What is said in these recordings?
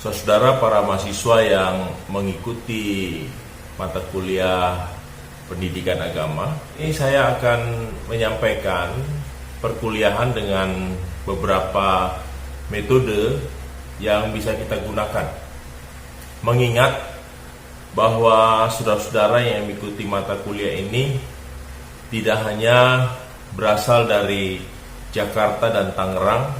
Saudara para mahasiswa yang mengikuti mata kuliah pendidikan agama, ini saya akan menyampaikan perkuliahan dengan beberapa metode yang bisa kita gunakan. Mengingat bahwa saudara-saudara yang mengikuti mata kuliah ini tidak hanya berasal dari Jakarta dan Tangerang.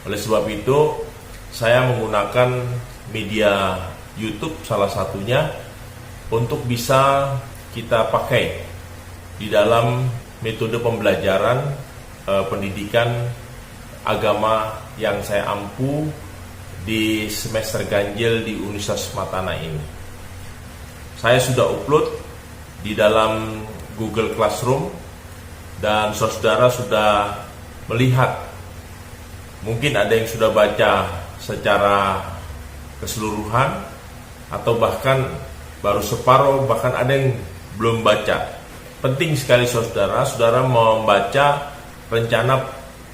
Oleh sebab itu, saya menggunakan media YouTube salah satunya untuk bisa kita pakai di dalam metode pembelajaran pendidikan agama yang saya ampu di semester ganjil di Universitas Matana ini. Saya sudah upload di dalam Google Classroom dan saudara sudah melihat. Mungkin ada yang sudah baca secara keseluruhan atau bahkan baru separuh, bahkan ada yang belum baca. Penting sekali saudara membaca rencana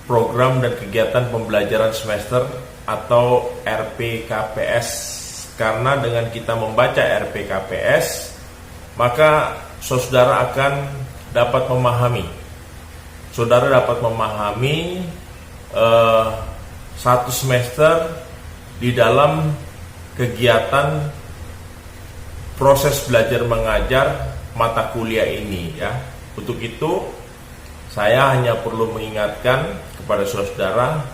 program dan kegiatan pembelajaran semester atau RPKPS, karena dengan kita membaca RPKPS maka saudara akan dapat memahami. Saudara dapat memahami satu semester di dalam kegiatan proses belajar mengajar mata kuliah ini ya. Untuk itu saya hanya perlu mengingatkan kepada saudara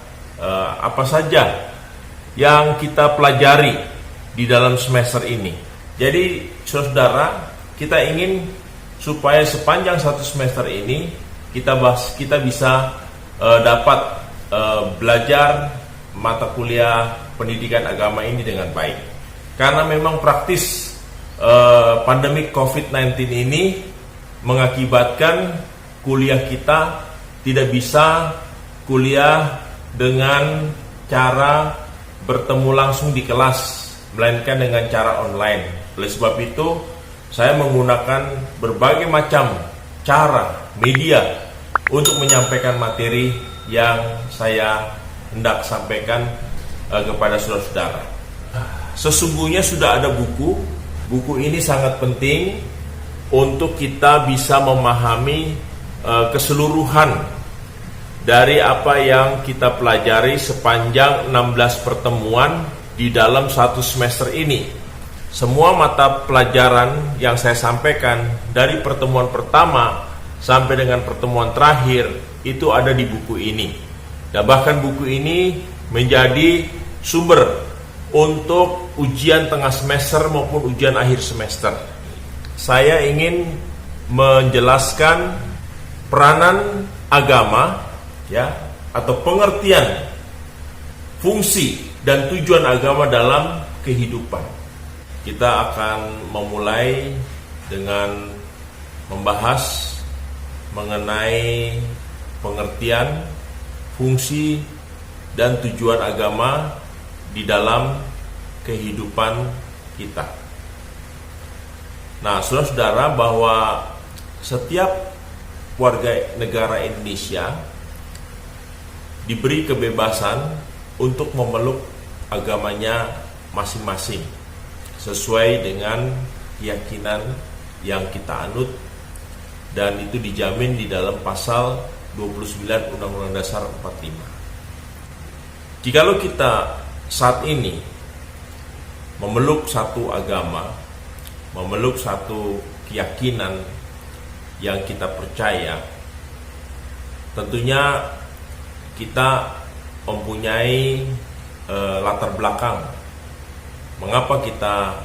apa saja yang kita pelajari di dalam semester ini. Jadi saudara, kita ingin supaya sepanjang satu semester ini kita bisa dapat belajar mata kuliah pendidikan agama ini dengan baik. Karena memang praktis pandemi COVID-19 ini mengakibatkan kuliah kita tidak bisa kuliah dengan cara bertemu langsung di kelas, melainkan dengan cara online. Oleh sebab itu, saya menggunakan berbagai macam cara, media untuk menyampaikan materi yang saya hendak sampaikan kepada saudara-saudara. Sesungguhnya sudah ada buku ini sangat penting untuk kita bisa memahami keseluruhan dari apa yang kita pelajari sepanjang 16 pertemuan di dalam satu semester ini. Semua mata pelajaran yang saya sampaikan dari pertemuan pertama sampai dengan pertemuan terakhir itu ada di buku ini. Dan bahkan buku ini menjadi sumber untuk ujian tengah semester maupun ujian akhir semester. Saya ingin menjelaskan peranan agama ya, atau pengertian fungsi dan tujuan agama dalam kehidupan. Kita akan memulai dengan membahas mengenai pengertian, fungsi, dan tujuan agama di dalam kehidupan kita. Nah, saudara-saudara, bahwa setiap warga negara Indonesia diberi kebebasan untuk memeluk agamanya masing-masing sesuai dengan keyakinan yang kita anut, dan itu dijamin di dalam pasal 29 Undang-Undang Dasar 45. Jikalau kita saat ini memeluk satu agama, memeluk satu keyakinan yang kita percaya, tentunya kita mempunyai latar belakang mengapa kita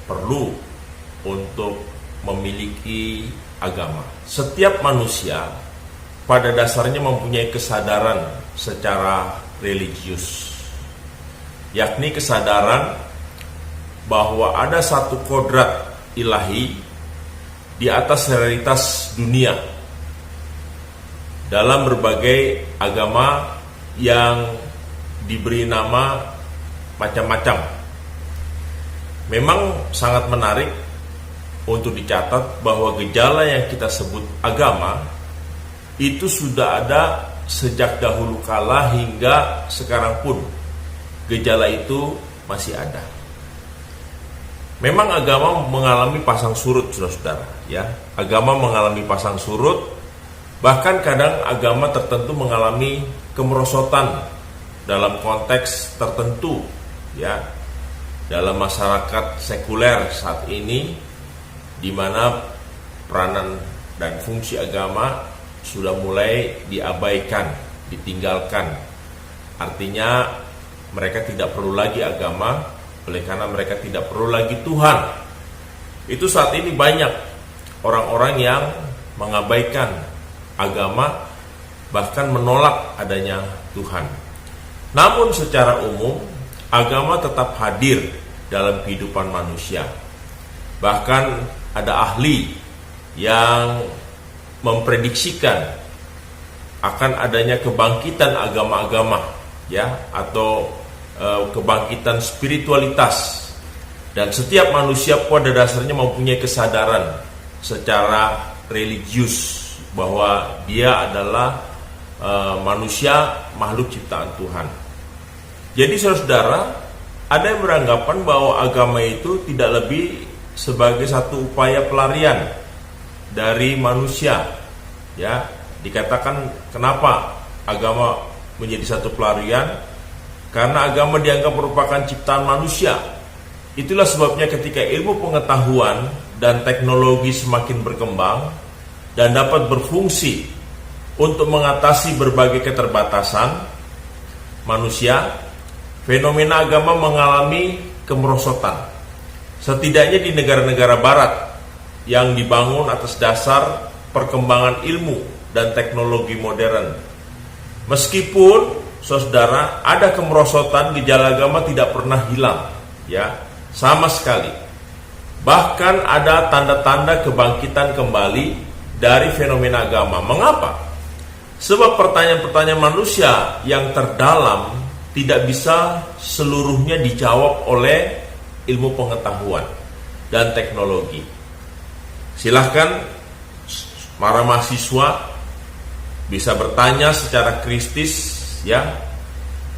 perlu untuk memiliki agama. Setiap manusia pada dasarnya mempunyai kesadaran secara religius, yakni kesadaran bahwa ada satu kodrat ilahi di atas realitas dunia dalam berbagai agama yang diberi nama macam-macam. Memang sangat menarik untuk dicatat bahwa gejala yang kita sebut agama itu sudah ada sejak dahulu kala hingga sekarang pun. Gejala itu masih ada. Memang agama mengalami pasang surut, saudara-saudara, ya. Agama mengalami pasang surut, bahkan kadang agama tertentu mengalami kemerosotan dalam konteks tertentu, ya. Dalam masyarakat sekuler saat ini, di mana peranan dan fungsi agama sudah mulai diabaikan, ditinggalkan. Artinya mereka tidak perlu lagi agama, oleh karena mereka tidak perlu lagi Tuhan. Itu saat ini banyak orang-orang yang mengabaikan agama, bahkan menolak adanya Tuhan. Namun secara umum, agama tetap hadir dalam kehidupan manusia. Bahkan ada ahli yang memprediksikan akan adanya kebangkitan agama-agama, ya, atau kebangkitan spiritualitas. Dan setiap manusia pada dasarnya mempunyai kesadaran secara religius bahwa dia adalah manusia, makhluk ciptaan Tuhan. Jadi saudara, ada yang beranggapan bahwa agama itu tidak lebih sebagai satu upaya pelarian dari manusia, ya. Dikatakan kenapa agama menjadi satu pelarian? Karena agama dianggap merupakan ciptaan manusia. Itulah sebabnya ketika ilmu pengetahuan dan teknologi semakin berkembang dan dapat berfungsi untuk mengatasi berbagai keterbatasan manusia, fenomena agama mengalami kemerosotan. Setidaknya di negara-negara barat yang dibangun atas dasar perkembangan ilmu dan teknologi modern. Meskipun saudara, ada kemerosotan, gejala agama tidak pernah hilang, ya, sama sekali. Bahkan ada tanda-tanda kebangkitan kembali dari fenomena agama. Mengapa? Sebab pertanyaan-pertanyaan manusia yang terdalam tidak bisa seluruhnya dijawab oleh ilmu pengetahuan dan teknologi. Silahkan para mahasiswa bisa bertanya secara kritis, ya.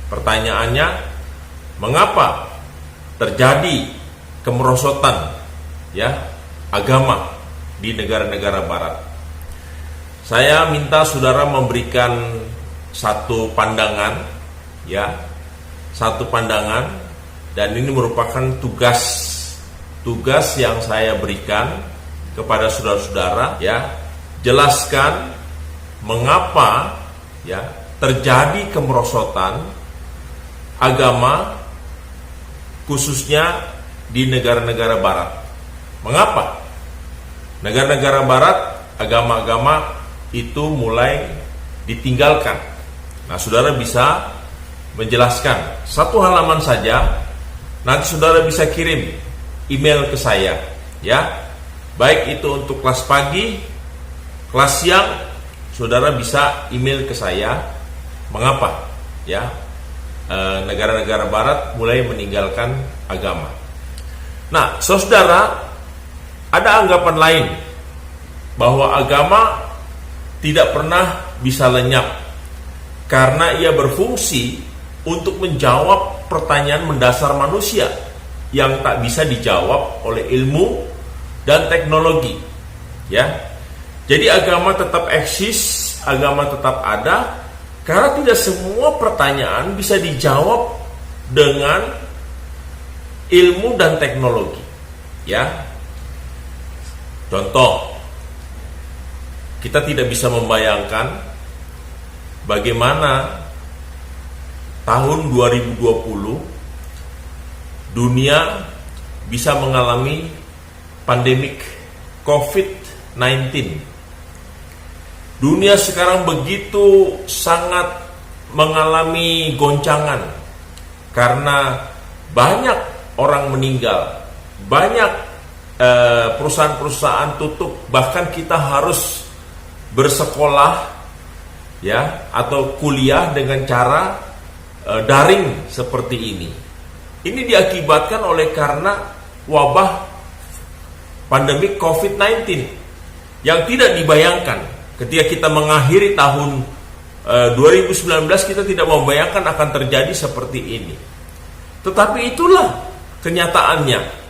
Pertanyaannya, mengapa terjadi kemerosotan, ya, agama di negara-negara barat? Saya minta saudara memberikan satu pandangan, ya, satu pandangan, dan ini merupakan tugas yang saya berikan kepada saudara-saudara, ya. Jelaskan mengapa, ya, terjadi kemerosotan agama khususnya di negara-negara barat. Mengapa? Negara-negara barat agama-agama itu mulai ditinggalkan. Nah, saudara bisa menjelaskan satu halaman saja. Nanti saudara bisa kirim email ke saya, ya. Baik itu untuk kelas pagi, kelas siang, saudara bisa email ke saya. Mengapa, ya, negara-negara barat mulai meninggalkan agama? Nah, saudara, ada anggapan lain bahwa agama tidak pernah bisa lenyap karena ia berfungsi untuk menjawab pertanyaan mendasar manusia yang tak bisa dijawab oleh ilmu dan teknologi, ya. Jadi agama tetap eksis, agama tetap ada, karena tidak semua pertanyaan bisa dijawab dengan ilmu dan teknologi, ya. Contoh, kita tidak bisa membayangkan bagaimana tahun 2020 dunia bisa mengalami pandemik COVID-19. Dunia sekarang begitu sangat mengalami goncangan karena banyak orang meninggal, banyak perusahaan-perusahaan tutup, bahkan kita harus bersekolah, ya, atau kuliah dengan cara daring seperti ini. Ini diakibatkan oleh karena wabah pandemi COVID-19 yang tidak dibayangkan. Ketika kita mengakhiri tahun 2019, kita tidak membayangkan akan terjadi seperti ini. Tetapi itulah kenyataannya,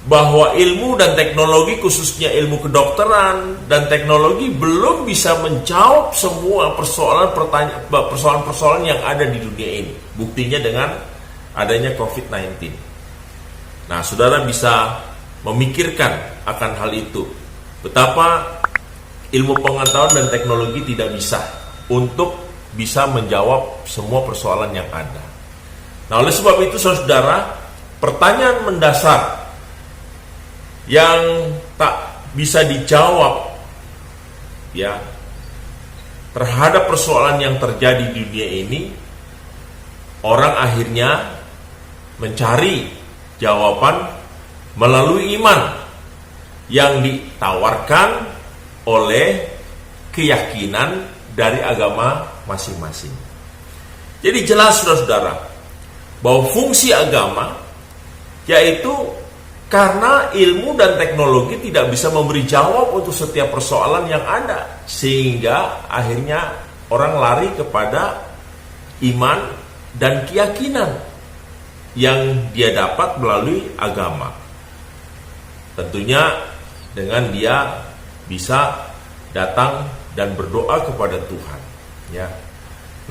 bahwa ilmu dan teknologi, khususnya ilmu kedokteran dan teknologi, belum bisa menjawab semua persoalan-persoalan yang ada di dunia ini. Buktinya dengan adanya COVID-19. Nah, saudara bisa memikirkan akan hal itu, betapa ilmu pengetahuan dan teknologi tidak bisa untuk bisa menjawab semua persoalan yang ada. Nah, oleh sebab itu saudara, pertanyaan mendasar yang tak bisa dijawab ya terhadap persoalan yang terjadi di dunia ini, orang akhirnya mencari jawaban melalui iman yang ditawarkan oleh keyakinan dari agama masing-masing. Jadi jelas saudara-saudara bahwa fungsi agama yaitu karena ilmu dan teknologi tidak bisa memberi jawab untuk setiap persoalan yang ada, sehingga akhirnya orang lari kepada iman dan keyakinan yang dia dapat melalui agama. Tentunya dengan dia bisa datang dan berdoa kepada Tuhan, ya.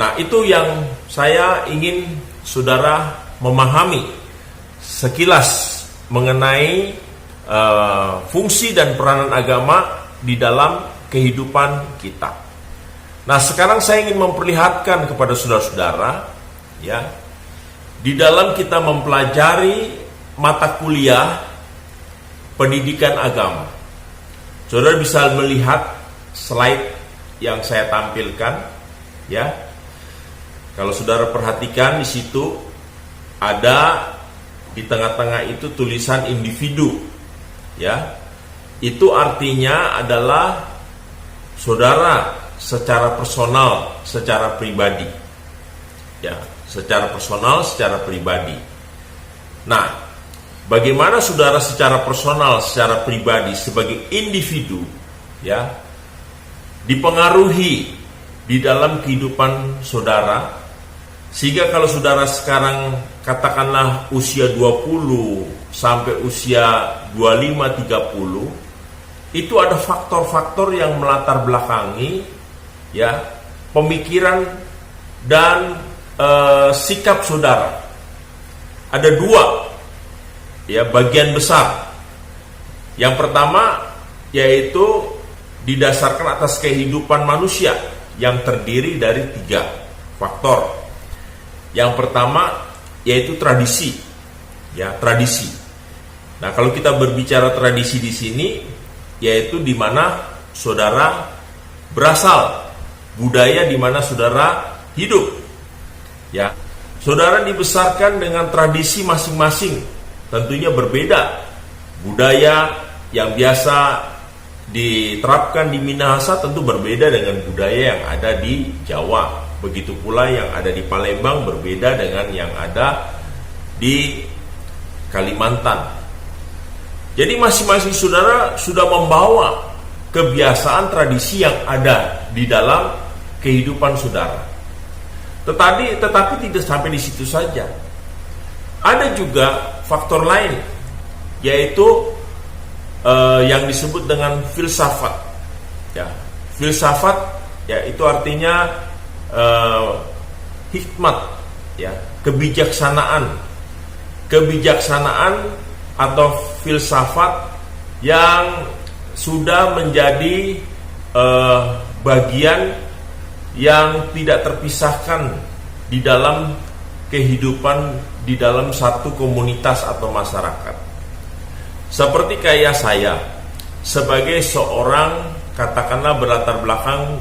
Nah, itu yang saya ingin saudara memahami sekilas mengenai fungsi dan peranan agama di dalam kehidupan kita. Nah, sekarang saya ingin memperlihatkan kepada saudara-saudara, ya, di dalam kita mempelajari mata kuliah pendidikan agama. Saudara bisa melihat slide yang saya tampilkan, ya. Kalau saudara perhatikan di situ ada di tengah-tengah itu tulisan individu, ya. Itu artinya adalah saudara secara personal, secara pribadi, ya, secara personal, secara pribadi. Nah, bagaimana saudara secara personal, secara pribadi sebagai individu, ya, dipengaruhi di dalam kehidupan saudara, sehingga kalau saudara sekarang katakanlah usia 20 sampai usia 25-30, itu ada faktor-faktor yang melatar belakangi, ya, pemikiran dan sikap saudara. Ada dua, ya, bagian besar. Yang pertama yaitu didasarkan atas kehidupan manusia yang terdiri dari 3 faktor. Yang pertama yaitu tradisi, ya, tradisi. Nah, kalau kita berbicara tradisi di sini, yaitu di mana saudara berasal, budaya di mana saudara hidup, ya. Saudara dibesarkan dengan tradisi masing-masing, tentunya berbeda. Budaya yang biasa diterapkan di Minahasa tentu berbeda dengan budaya yang ada di Jawa. Begitu pula yang ada di Palembang berbeda dengan yang ada di Kalimantan. Jadi masing-masing saudara sudah membawa kebiasaan tradisi yang ada di dalam kehidupan saudara. Tetapi tidak sampai di situ saja. Ada juga faktor lain, yaitu yang disebut dengan filsafat. Ya, filsafat, ya, itu artinya hikmat, ya, kebijaksanaan atau filsafat yang sudah menjadi bagian yang tidak terpisahkan di dalam kehidupan di dalam satu komunitas atau masyarakat. Seperti kayak saya sebagai seorang katakanlah berlatar belakang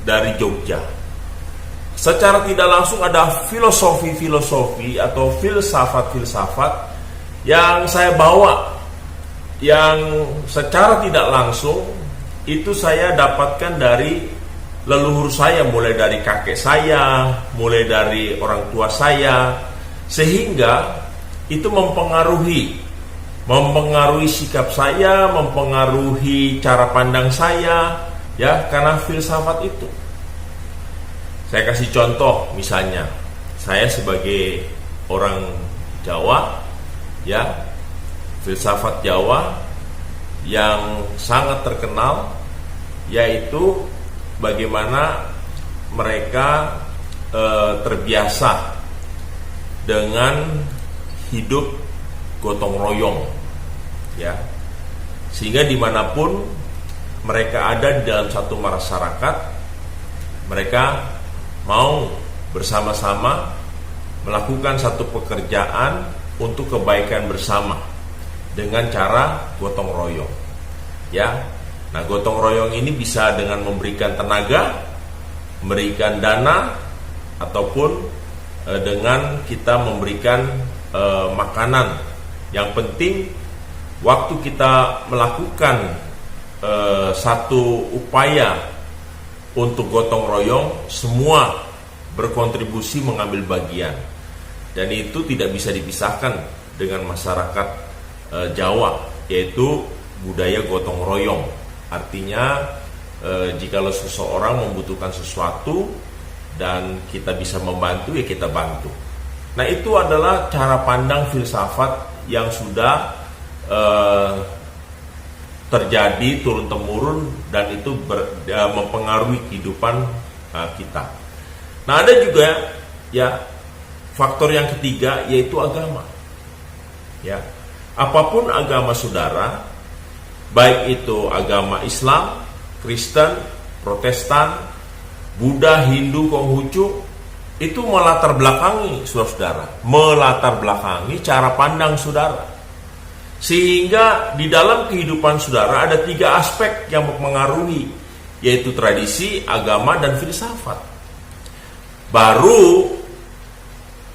dari Jogja, secara tidak langsung ada filosofi atau filsafat yang saya bawa, yang secara tidak langsung itu saya dapatkan dari leluhur saya, mulai dari kakek saya, mulai dari orang tua saya, sehingga itu mempengaruhi sikap saya, mempengaruhi cara pandang saya, ya, karena filsafat itu. Saya kasih contoh, misalnya saya sebagai orang Jawa, ya, filsafat Jawa yang sangat terkenal, yaitu bagaimana mereka terbiasa dengan hidup gotong royong, ya, sehingga dimanapun mereka ada di dalam satu masyarakat, mereka mau bersama-sama melakukan satu pekerjaan untuk kebaikan bersama dengan cara gotong royong, ya. Nah, gotong royong ini bisa dengan memberikan tenaga, memberikan dana, ataupun dengan kita memberikan makanan. Yang penting waktu kita melakukan satu upaya untuk gotong royong, semua berkontribusi mengambil bagian, dan itu tidak bisa dipisahkan dengan masyarakat Jawa, yaitu budaya gotong royong. Artinya jikalau seseorang membutuhkan sesuatu dan kita bisa membantu, ya kita bantu. Nah, itu adalah cara pandang filsafat yang sudah terjadi turun-temurun, dan itu mempengaruhi kehidupan kita. Nah, ada juga, ya, faktor yang ketiga, yaitu agama. Ya, apapun agama saudara, baik itu agama Islam, Kristen, Protestan, Buddha, Hindu, Konghucu, itu melatar belakangi saudara, melatar belakangi cara pandang saudara. Sehingga di dalam kehidupan saudara ada 3 aspek yang mempengaruhi, yaitu tradisi, agama, dan filsafat. Baru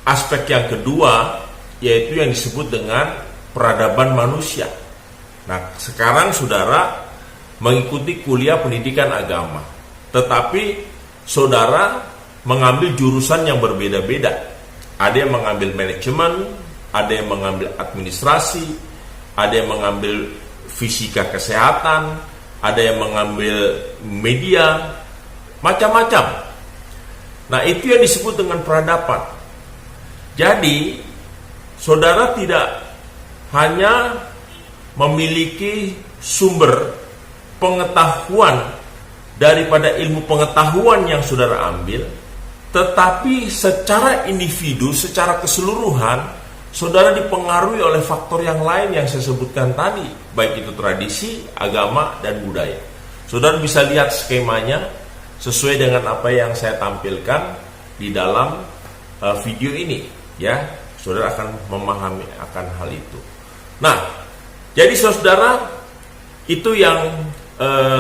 aspek yang kedua, yaitu yang disebut dengan peradaban manusia. Nah, sekarang saudara mengikuti kuliah pendidikan agama, tetapi saudara mengambil jurusan yang berbeda-beda. Ada yang mengambil manajemen, ada yang mengambil administrasi, ada yang mengambil fisika kesehatan, ada yang mengambil media, macam-macam. Nah, itu yang disebut dengan peradaban. Jadi, saudara tidak hanya memiliki sumber pengetahuan daripada ilmu pengetahuan yang saudara ambil, tetapi secara individu, secara keseluruhan, saudara dipengaruhi oleh faktor yang lain yang saya sebutkan tadi, baik itu tradisi, agama, dan budaya. Saudara bisa lihat skemanya sesuai dengan apa yang saya tampilkan di dalam video ini, ya. Saudara akan memahami akan hal itu. Nah, jadi saudara, itu yang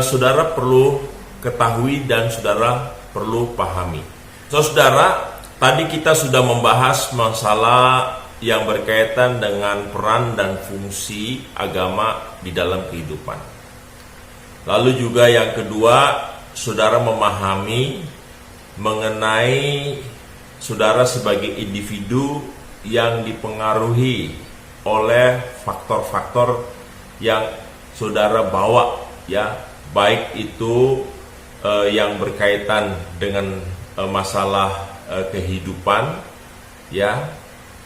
saudara perlu ketahui dan saudara perlu pahami. Saudara, tadi kita sudah membahas masalah yang berkaitan dengan peran dan fungsi agama di dalam kehidupan. Lalu juga yang kedua, saudara memahami mengenai saudara sebagai individu yang dipengaruhi oleh faktor-faktor yang saudara bawa, ya, baik itu yang berkaitan dengan masalah kehidupan, ya,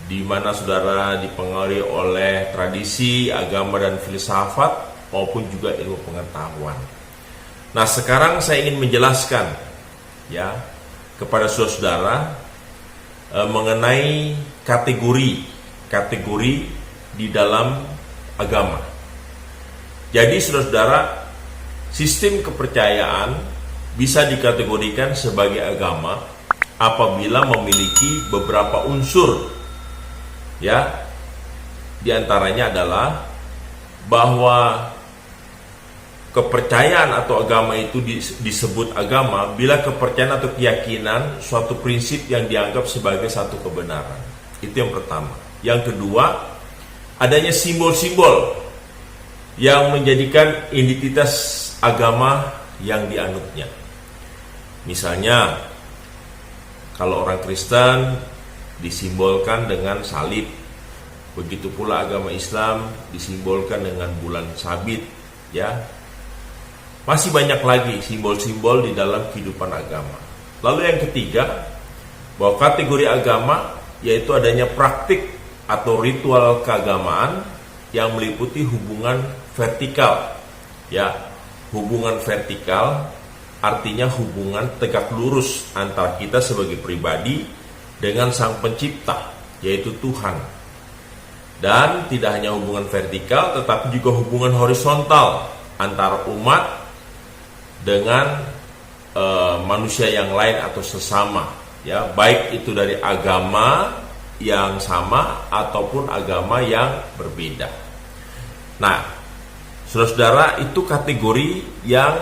di mana saudara dipengaruhi oleh tradisi, agama, dan filsafat, maupun juga ilmu pengetahuan. Nah, sekarang saya ingin menjelaskan, ya, kepada saudara mengenai kategori di dalam agama. Jadi saudara, sistem kepercayaan bisa dikategorikan sebagai agama apabila memiliki beberapa unsur, ya. Di antaranya adalah bahwa kepercayaan atau agama itu disebut agama bila kepercayaan atau keyakinan suatu prinsip yang dianggap sebagai satu kebenaran. Itu yang pertama. Yang kedua, adanya simbol-simbol yang menjadikan identitas agama yang dianutnya. Misalnya, kalau orang Kristen disimbolkan dengan salib, begitu pula agama Islam disimbolkan dengan bulan sabit, ya. Masih banyak lagi simbol-simbol di dalam kehidupan agama. Lalu yang ketiga, bahwa kategori agama yaitu adanya praktik atau ritual keagamaan yang meliputi hubungan vertikal. Ya, hubungan vertikal artinya hubungan tegak lurus antara kita sebagai pribadi dengan Sang Pencipta, yaitu Tuhan. Dan tidak hanya hubungan vertikal, tetapi juga hubungan horizontal antara umat dengan manusia yang lain atau sesama, ya, baik itu dari agama yang sama ataupun agama yang berbeda. Nah, saudara-saudara, itu kategori yang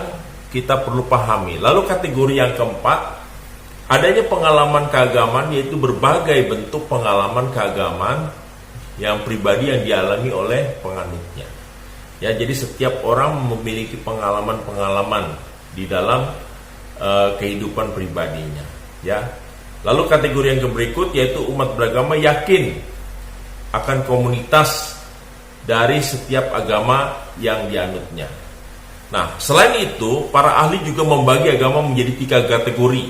kita perlu pahami. Lalu kategori yang keempat, adanya pengalaman keagamaan, yaitu berbagai bentuk pengalaman keagamaan yang pribadi yang dialami oleh penganutnya. Ya, jadi setiap orang memiliki pengalaman-pengalaman di dalam kehidupan pribadinya. Ya. Lalu kategori yang berikut, yaitu umat beragama yakin akan komunitas dari setiap agama yang dianutnya. Nah, selain itu, para ahli juga membagi agama menjadi 3 kategori.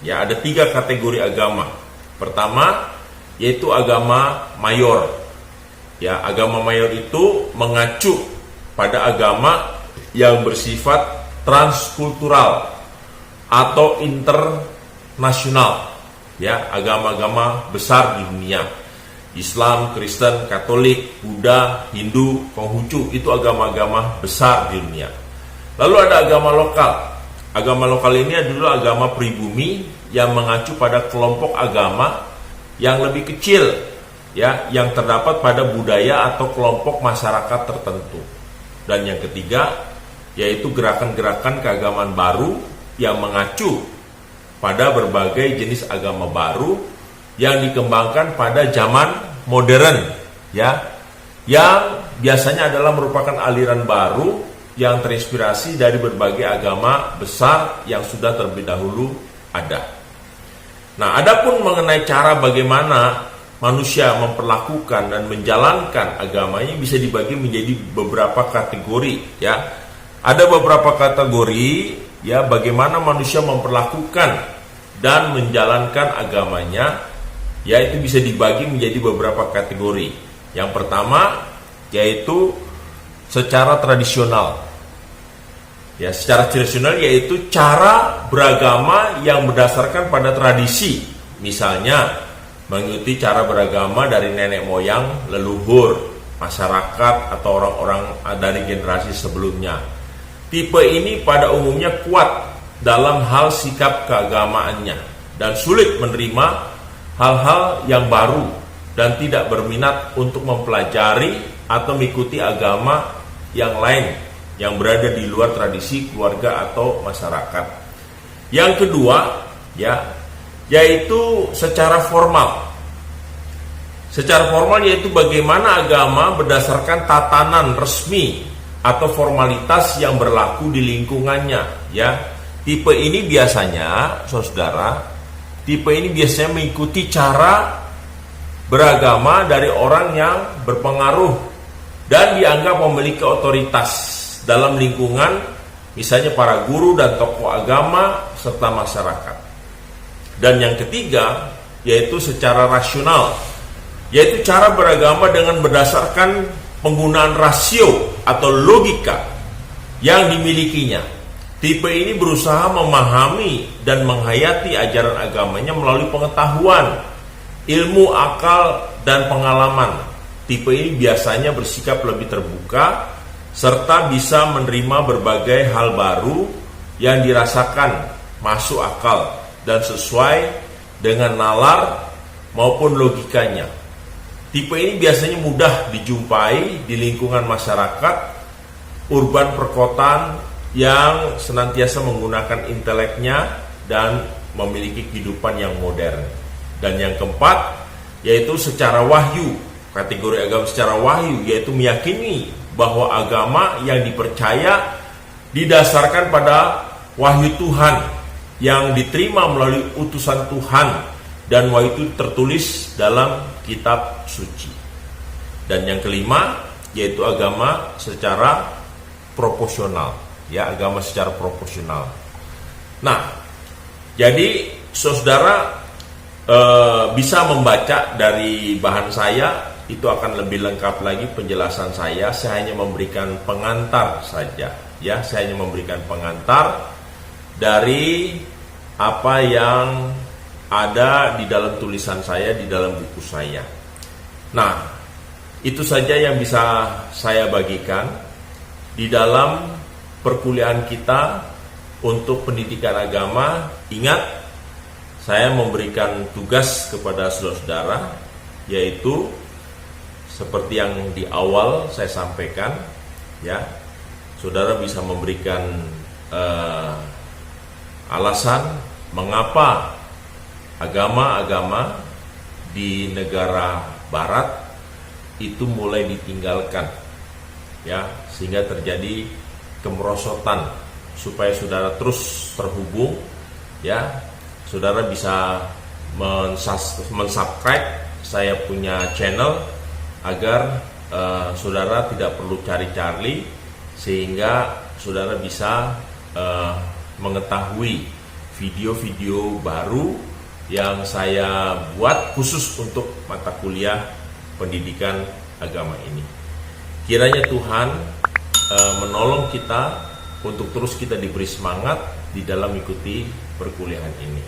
Ya, ada 3 kategori agama. Pertama, yaitu agama mayor. Ya, agama mayor itu mengacu pada agama yang bersifat transkultural atau internasional. Ya, agama-agama besar di dunia. Islam, Kristen, Katolik, Buddha, Hindu, Konghucu, itu agama-agama besar di dunia. Lalu ada agama lokal. Agama lokal ini adalah agama pribumi yang mengacu pada kelompok agama yang lebih kecil, ya, yang terdapat pada budaya atau kelompok masyarakat tertentu. Dan yang ketiga, yaitu gerakan-gerakan keagamaan baru yang mengacu pada berbagai jenis agama baru yang dikembangkan pada zaman modern, ya, yang biasanya adalah merupakan aliran baru yang terinspirasi dari berbagai agama besar yang sudah terlebih dahulu ada. Nah, adapun mengenai cara bagaimana manusia memperlakukan dan menjalankan agamanya bisa dibagi menjadi beberapa kategori, ya. Ada beberapa kategori, ya, bagaimana manusia memperlakukan dan menjalankan agamanya, yaitu bisa dibagi menjadi beberapa kategori. Yang pertama, yaitu secara tradisional. Ya, secara tradisional yaitu cara beragama yang berdasarkan pada tradisi. Misalnya, mengikuti cara beragama dari nenek moyang, leluhur, masyarakat atau orang-orang dari generasi sebelumnya. Tipe ini pada umumnya kuat dalam hal sikap keagamaannya dan sulit menerima hal-hal yang baru dan tidak berminat untuk mempelajari atau mengikuti agama yang lain yang berada di luar tradisi keluarga atau masyarakat. Yang kedua, ya, yaitu secara formal. Secara formal yaitu bagaimana agama berdasarkan tatanan resmi atau formalitas yang berlaku di lingkungannya, ya. Tipe ini biasanya, saudara, mengikuti cara beragama dari orang yang berpengaruh dan dianggap memiliki otoritas dalam lingkungan, misalnya para guru dan tokoh agama serta masyarakat. Dan yang ketiga, yaitu secara rasional, yaitu cara beragama dengan berdasarkan penggunaan rasio atau logika yang dimilikinya. Tipe ini berusaha memahami dan menghayati ajaran agamanya melalui pengetahuan, ilmu, akal, dan pengalaman. Tipe ini biasanya bersikap lebih terbuka serta bisa menerima berbagai hal baru yang dirasakan masuk akal dan sesuai dengan nalar maupun logikanya. Tipe ini biasanya mudah dijumpai di lingkungan masyarakat urban perkotaan yang senantiasa menggunakan inteleknya dan memiliki kehidupan yang modern. Dan yang keempat, yaitu secara wahyu. Kategori agama secara wahyu yaitu meyakini bahwa agama yang dipercaya didasarkan pada wahyu Tuhan yang diterima melalui utusan Tuhan dan wahyu itu tertulis dalam kitab suci. Dan yang kelima yaitu agama secara proporsional, ya, agama secara proporsional. Nah, jadi saudara, bisa membaca dari bahan saya, itu akan lebih lengkap lagi penjelasan saya. Saya hanya memberikan pengantar saja, ya. Saya hanya memberikan pengantar dari apa yang ada di dalam tulisan saya, di dalam buku saya. Nah, itu saja yang bisa saya bagikan di dalam perkuliahan kita untuk pendidikan agama. Ingat, saya memberikan tugas kepada saudara-saudara, yaitu seperti yang di awal saya sampaikan, ya, saudara bisa memberikan alasan mengapa agama-agama di negara barat itu mulai ditinggalkan, ya, sehingga terjadi kemerosotan. Supaya saudara terus terhubung, ya, saudara bisa mensubscribe saya punya channel agar saudara tidak perlu cari-cari, sehingga saudara bisa mengetahui video-video baru yang saya buat khusus untuk mata kuliah pendidikan agama ini. Kiranya Tuhan menolong kita untuk terus kita diberi semangat di dalam mengikuti perkuliahan ini.